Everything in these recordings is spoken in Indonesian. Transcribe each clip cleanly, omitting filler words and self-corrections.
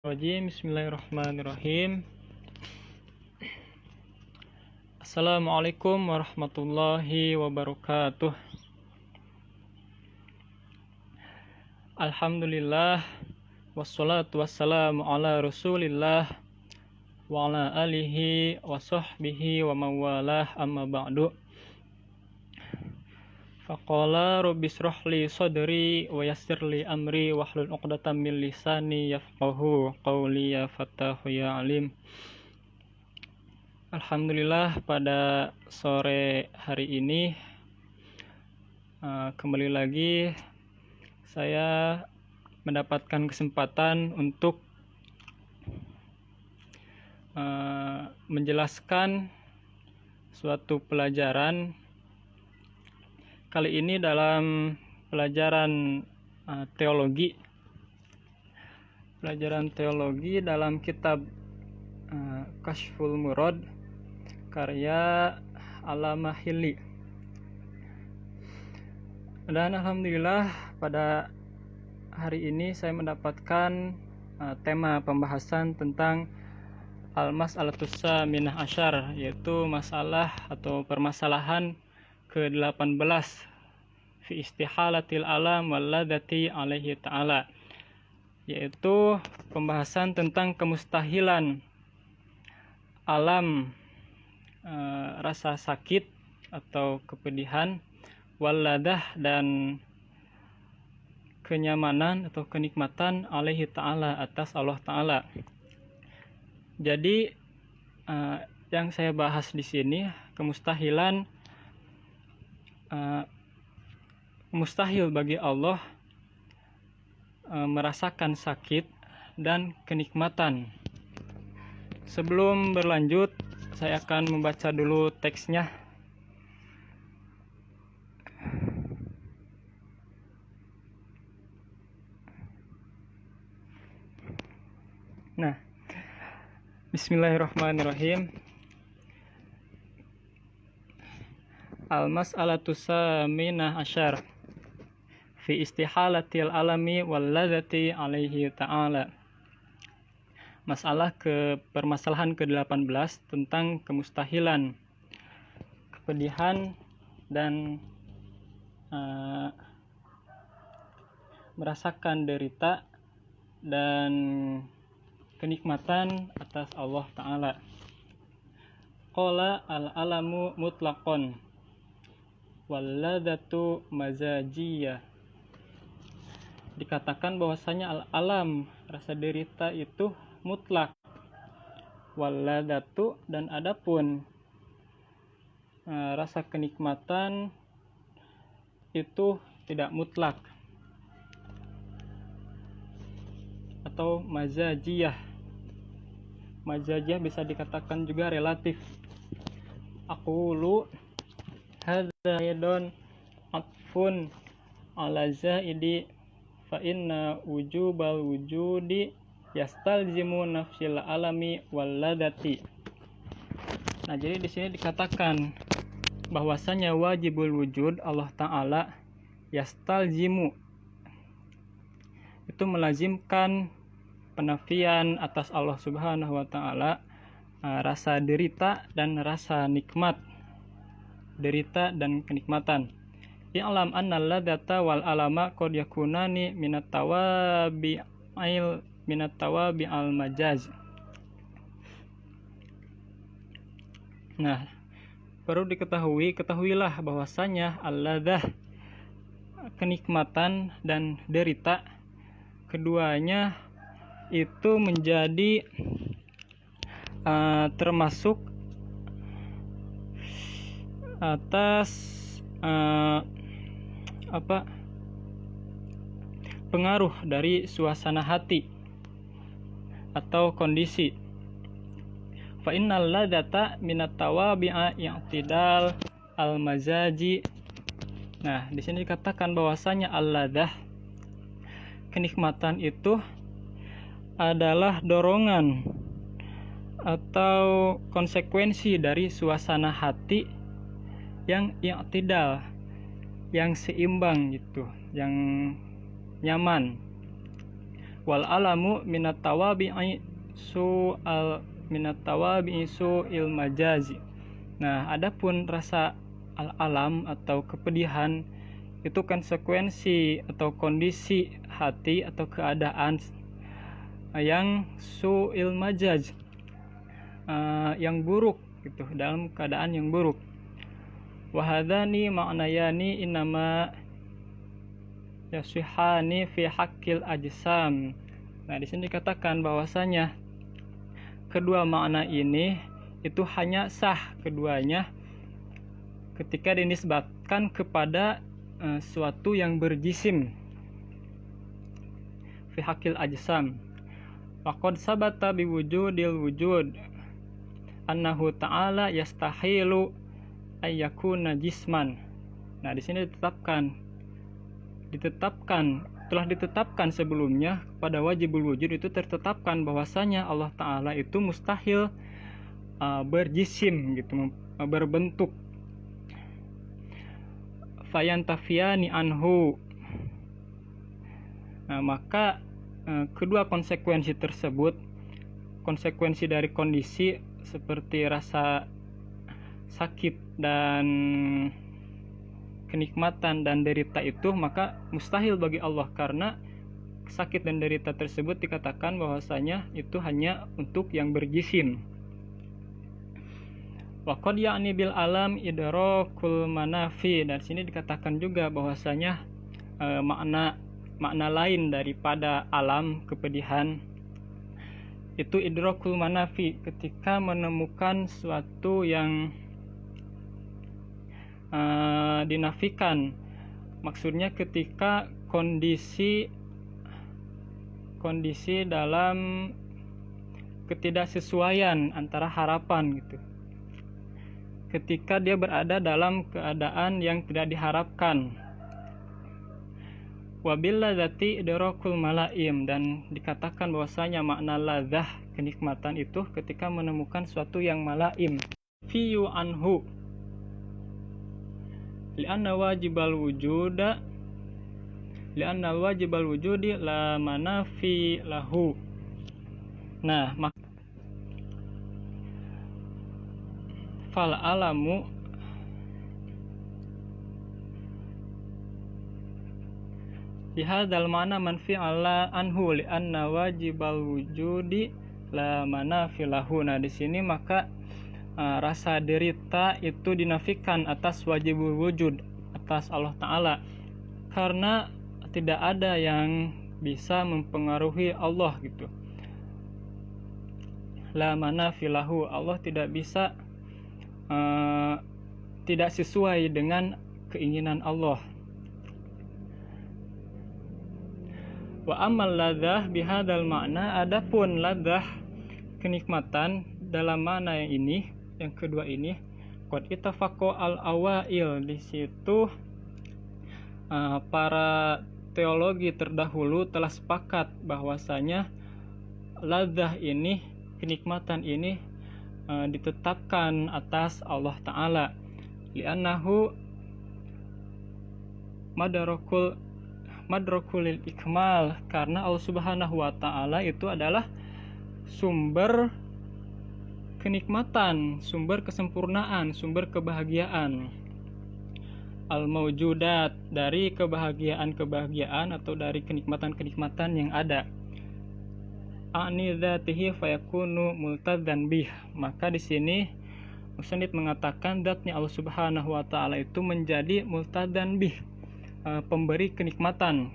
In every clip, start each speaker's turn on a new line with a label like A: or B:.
A: Bismillahirrahmanirrahim. Assalamualaikum warahmatullahi wabarakatuh. Alhamdulillah, wassalatu wassalamu ala rasulillah wa ala alihi wa sahbihi wa mawalah, amma ba'du. Faqala rabbi shrah li sadri wa yassir li amri wahlul 'uqdatam min lisani yafqahu qawli, ya Fattahu ya Alim. Alhamdulillah, pada sore hari ini kembali lagi saya mendapatkan kesempatan untuk menjelaskan suatu pelajaran. Kali ini dalam pelajaran teologi. Pelajaran teologi dalam kitab Kashful Murad karya Allamah Hilli. Dan alhamdulillah pada hari ini saya mendapatkan tema pembahasan tentang al-mas'alatus saminah asyar, yaitu masalah atau permasalahan ke-18 fi istihalatil alam walladati alaihi ta'ala, yaitu pembahasan tentang kemustahilan alam, rasa sakit atau kepedihan, waladah dan kenyamanan atau kenikmatan alaihi ta'ala, atas Allah ta'ala. Jadi yang saya bahas di sini kemustahilan, mustahil bagi Allah merasakan sakit dan kenikmatan. Sebelum berlanjut, saya akan membaca dulu teksnya. Nah, bismillahirrahmanirrahim. Al-mas'alatus saminah asyar fi istihalatil alami walladzati alaihi ta'ala. Masalah permasalahan ke-18 tentang kemustahilan, kepedihan dan merasakan derita dan kenikmatan atas Allah ta'ala. Qala al-alamu mutlaqon walladzatu mazajiyah. Dikatakan bahwasanya al-alam, rasa derita itu mutlak, walladzatu dan adapun rasa kenikmatan itu tidak mutlak atau mazajiyah. Mazajiyah bisa dikatakan juga relatif. Aqulu hadza aidon atfun ala zaidi fa inna wujubal wujudi yastalzimu nafsil alami walladati. Nah, jadi di sini dikatakan bahwasanya wajibul wujud Allah Ta'ala yastalzimu itu melazimkan penafian atas Allah Subhanahu wa Ta'ala rasa derita dan rasa nikmat, derita dan kenikmatan. I'lam annal ladzata wal alama qad yakunani minat tawabi al majaz. Nah, perlu ketahuilah bahwasanya al-ladzah, kenikmatan dan derita, keduanya itu menjadi termasuk atas pengaruh dari suasana hati atau kondisi. Fa innal ladzata minat tawabi'a i'tidal al-mazaji. Nah, di sini dikatakan bahwasanya al-ladzah, kenikmatan itu adalah dorongan atau konsekuensi dari suasana hati yang i'tidal, yang seimbang gitu, yang nyaman. Wal alamu minat tawabi'i su'il majazi. Nah, adapun rasa al-alam atau kepedihan itu konsekuensi atau kondisi hati atau keadaan yang su'il majaz, yang buruk gitu, dalam keadaan yang buruk. Wahadani ma'nayani innama yasihani fi haqqil ajsam. Nah, di sini dikatakan bahwasanya kedua makna ini itu hanya sah keduanya ketika dinisbatkan kepada suatu yang berjisim, fi haqqil ajsam. Waqad sabata biwujudil wujud annahu ta'ala yastahilu ayyakuna jisman. Nah, di sini telah ditetapkan sebelumnya pada wajibul wujud itu tertetapkan bahwasanya Allah Ta'ala itu mustahil berjisim gitu, berbentuk. Fayantafiyani anhu. Nah, maka kedua konsekuensi tersebut, konsekuensi dari kondisi seperti rasa sakit dan kenikmatan dan derita itu, maka mustahil bagi Allah, karena sakit dan derita tersebut dikatakan bahwasanya itu hanya untuk yang berjisim. Waqad ya'ni bil alam idrakul manafi. Dan sini dikatakan juga bahwasanya makna lain daripada alam kepedihan itu idrakul manafi, ketika menemukan suatu yang dinafikan. Maksudnya ketika kondisi dalam ketidaksesuaian antara harapan gitu, ketika dia berada dalam keadaan yang tidak diharapkan. Wabil ladzati idrakul malaim. Dan dikatakan bahwasanya makna ladzah, kenikmatan itu ketika menemukan suatu yang malaim. Fiyu anhu li'anna wajibal wujudi la manafi lahu. Nah, fal alamu bihadzal ma'na manfi ala anhu li'anna wajibal wujudi la manafi lahu. Nah, di sini maka rasa derita itu dinafikan atas wajibul wujud, atas Allah Ta'ala, karena tidak ada yang bisa mempengaruhi Allah gitu. La manafi lahu, Allah tidak bisa tidak sesuai dengan keinginan Allah. Wa amal ladzah bihadzal makna, adapun ladzah kenikmatan dalam makna yang ini, yang kedua ini, qad ittafaqo al awail, di situ para teologi terdahulu telah sepakat bahwasanya ladzah ini, kenikmatan ini ditetapkan atas Allah Ta'ala, li'annahu madrakul ikmal, karena Allah Subhanahu wa Ta'ala itu adalah sumber kenikmatan, sumber kesempurnaan, sumber kebahagiaan. Al-mawjudat, dari kebahagiaan atau dari kenikmatan-kenikmatan yang ada. A'ni dzatihi fayakunu multadzan bih. Maka di sini musannif mengatakan zatnya Allah Subhanahu wa Ta'ala itu menjadi multadzan bih, pemberi kenikmatan.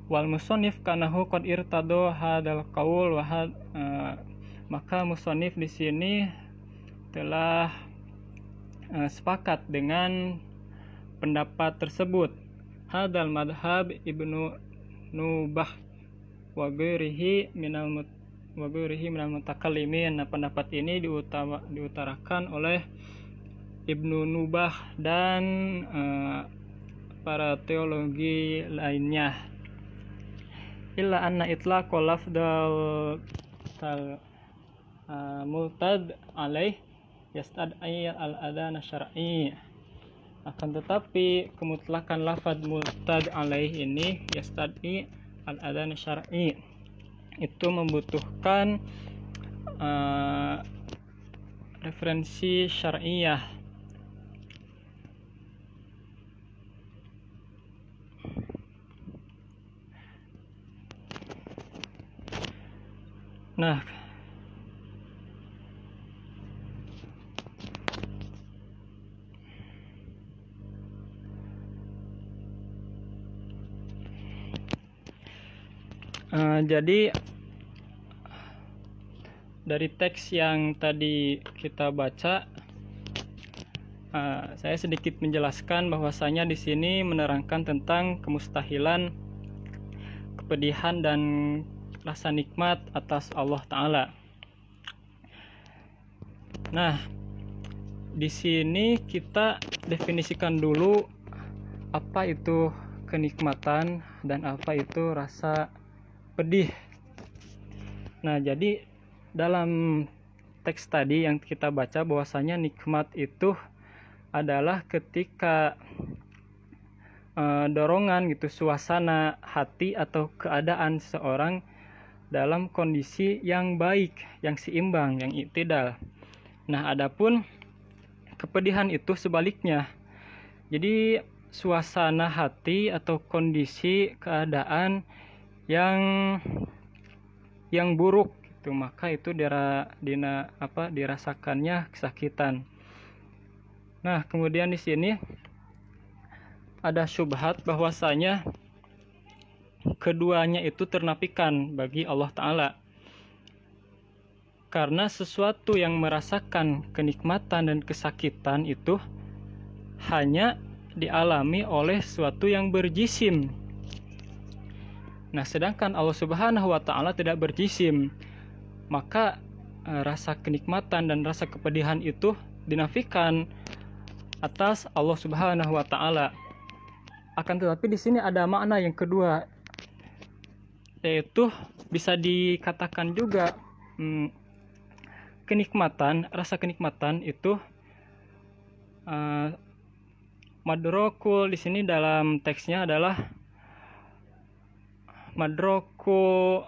A: Wal musannif kanahu qad irtado hadzal qaul wa maka musannif di sini telah sepakat dengan pendapat tersebut. Hadzal madhab Ibnu Nubah wa ghairihi minal mutakallimin. Nah, pendapat ini diutarakan oleh Ibnu Nubah dan para teologi lainnya. Illa anna itlaqal lafdal multad alaih yastad'i al-adhan syar'i. Akan tetapi kemutlakan lafaz multad alaih ini yastad'i al-adzan syar'i itu membutuhkan referensi syar'iyah. Nah, jadi dari teks yang tadi kita baca, saya sedikit menjelaskan bahwasanya di sini menerangkan tentang kemustahilan, kepedihan dan rasa nikmat atas Allah Ta'ala. Nah, di sini kita definisikan dulu apa itu kenikmatan dan apa itu rasa pedih. Nah, jadi dalam teks tadi yang kita baca bahwasanya nikmat itu adalah ketika dorongan gitu, suasana hati atau keadaan seseorang dalam kondisi yang baik, yang seimbang, yang i'tidal. Nah, adapun kepedihan itu sebaliknya. Jadi suasana hati atau kondisi keadaan yang buruk gitu, maka itu dirasakannya kesakitan. Nah, kemudian di sini ada syubhat bahwasanya keduanya itu ternafikan bagi Allah Ta'ala, karena sesuatu yang merasakan kenikmatan dan kesakitan itu hanya dialami oleh sesuatu yang berjisim. Nah, sedangkan Allah Subhanahu wa Ta'ala tidak berjisim, maka rasa kenikmatan dan rasa kepedihan itu dinafikan atas Allah Subhanahu wa Ta'ala. Akan tetapi di sini ada makna yang kedua, yaitu bisa dikatakan juga kenikmatan, rasa kenikmatan itu madrokul di sini dalam teksnya adalah madroku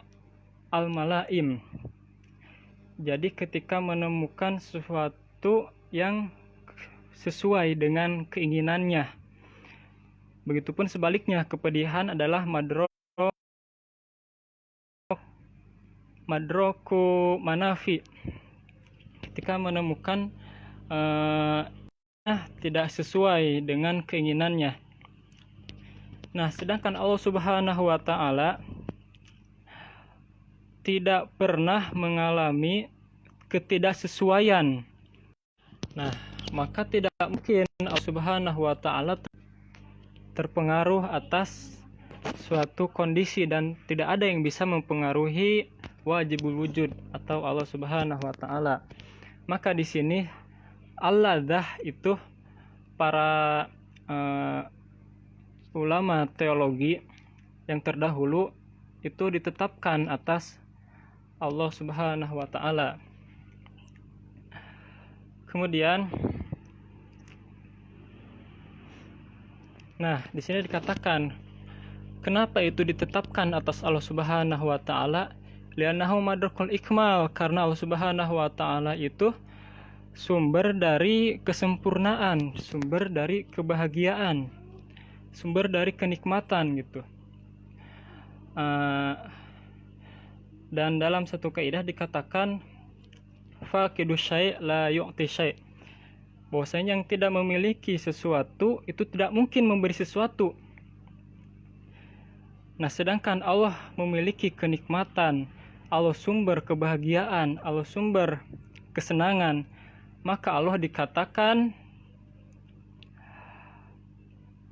A: al-malaim. Jadi ketika menemukan sesuatu yang sesuai dengan keinginannya. Begitupun sebaliknya, kepedihan adalah madroku manafi. Ketika menemukan tidak sesuai dengan keinginannya. Nah, sedangkan Allah Subhanahu wa Ta'ala tidak pernah mengalami ketidaksesuaian. Nah, maka tidak mungkin Allah Subhanahu wa Ta'ala terpengaruh atas suatu kondisi, dan tidak ada yang bisa mempengaruhi wajibul wujud atau Allah Subhanahu wa Ta'ala. Maka di sini al-ladzah itu para ulama teologi yang terdahulu itu ditetapkan atas Allah Subhanahu wa Ta'ala. Kemudian, nah, di sini dikatakan kenapa itu ditetapkan atas Allah Subhanahu wa Ta'ala? Li'annahu madrakul ikmal, karena Allah Subhanahu wa Ta'ala itu sumber dari kesempurnaan, sumber dari kebahagiaan, sumber dari kenikmatan gitu. Dan dalam satu kaidah dikatakan faqidu syai' la yu'ti syai', bahwasanya yang tidak memiliki sesuatu itu tidak mungkin memberi sesuatu. Nah, sedangkan Allah memiliki kenikmatan, Allah sumber kebahagiaan, Allah sumber kesenangan, maka Allah dikatakan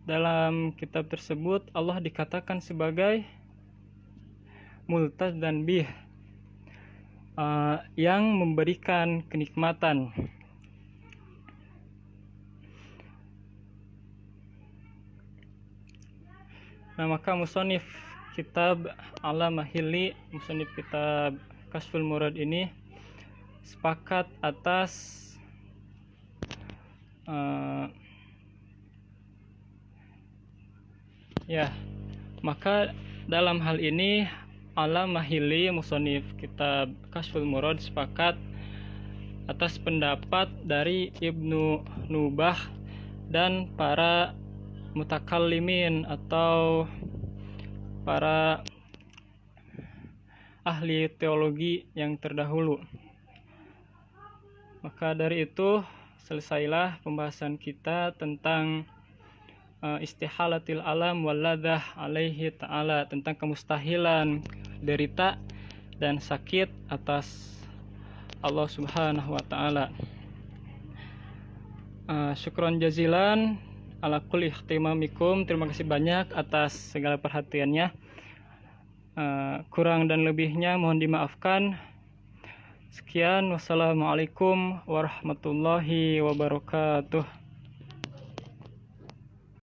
A: dalam kitab tersebut, Allah dikatakan sebagai multaz dan bih, yang memberikan kenikmatan. Nah, maka musonif kitab Al-Mahili, musonif kitab Kasful Murad ini sepakat atas maka Dalam hal ini Al-Mahili musonif kitab Kashful Murad sepakat atas pendapat dari Ibnu Nubah dan para mutakallimin atau para ahli teologi yang terdahulu. Maka dari itu selesailah pembahasan kita tentang istihalatil alam waladah alaihi ta'ala, tentang kemustahilan derita dan sakit atas Allah subhanahu wa ta'ala. Syukron jazilan ala kulli ihtimamikum, terima kasih banyak atas segala perhatiannya. Kurang dan lebihnya mohon dimaafkan. Sekian, wassalamualaikum warahmatullahi wabarakatuh.